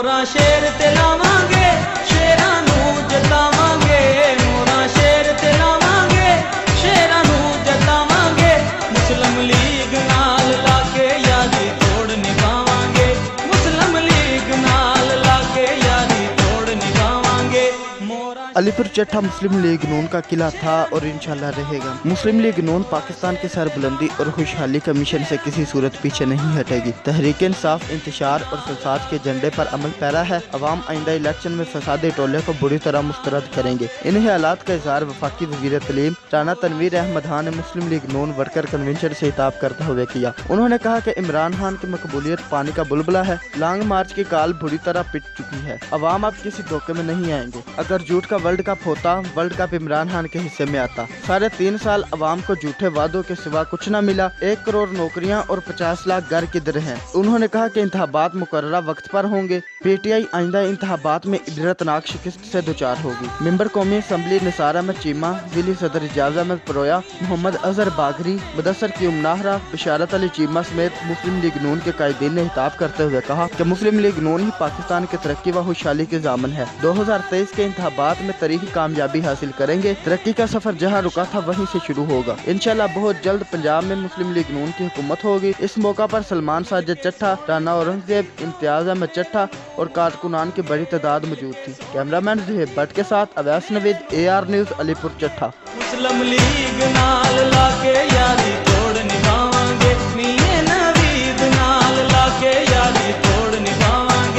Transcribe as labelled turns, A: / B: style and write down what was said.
A: मोरा शेर ते लावांगे शेरां नूं जतावांगे मोरा शेर ते लावांगे शेरां नूं जतावांगे मुस्लिम लीग नाल लाके यारी तोड़ निभावांगे मुस्लिम लीग नाल लाके यारी तोड़ निभावांगे मोरा।
B: अलीपुर चट्ठा मुस्लिम लीग नून का किला था और इंशाल्लाह रहेगा। मुस्लिम लीग नून पाकिस्तान की सरबुलंदी और खुशहाली का मिशन से किसी सूरत पीछे नहीं हटेगी। तहरीक इंसाफ इंतशार और फसाद के झंडे पर अमल पैरा है। अवाम आइंदा इलेक्शन में फसादी टोले को बुरी तरह मुस्तरद करेंगे। इन्हीं हालात का इजहार वफाकी वज़ीर तलीम राना तनवीर अहमद खान ने मुस्लिम लीग नून वर्कर कन्वेंशन से खिताब करते हुए किया। उन्होंने कहा कि इमरान खान की मकबूलियत पानी का बुलबुला है। लॉन्ग मार्च की काल बुरी तरह पिट चुकी है। अवाम अब किसी धोखे में नहीं आएंगे। अगर झूठ का वर्ल्ड कप होता, वर्ल्ड कप इमरान खान के हिस्से में आता। साढ़े 3 साल अवाम को झूठे वादों के सिवा कुछ न मिला। 1 करोड़ नौकरियां और 50 लाख घर किधर हैं? उन्होंने कहा कि इंतखाबात मुकर्ररा वक्त पर होंगे। पीटीआई आइंदा इंतखाबात में इबरतनाक शिकस्त से दुचार होगी। मेंबर कौमी असम्बली निसार अहमद चीमा, जिली सदर इजाज अहमद परोया, मोहम्मद अजहर बागरी, मुदस्सर कीम नाहरा, बशारत अली चीमा समेत मुस्लिम लीग नून के कायदीन ने खिताब करते हुए कहा कि मुस्लिम लीग नून ही पाकिस्तान की तरक्की व खुशहाली के ज़ामन है। 2023 के इंतखाबात में तारीखी कामयाबी हासिल करेंगे। तरक्की का सफर जहां रुका था वहीं से शुरू होगा। इंशाल्लाह बहुत जल्द पंजाब में मुस्लिम लीग नून की हुकूमत होगी। इस मौका पर सलमान साजिद चट्ठा, राना औरंगजेब, इम्तियाज अहमद चट्ठा और कारकुनान की बड़ी तादाद मौजूद थी। कैमरामैन ज़ुहैब भट्ट के साथ अवैस नवीद, AR न्यूज़, अलीपुर चट्ठा।
A: मुस्लिम लीग नाल लाके यारी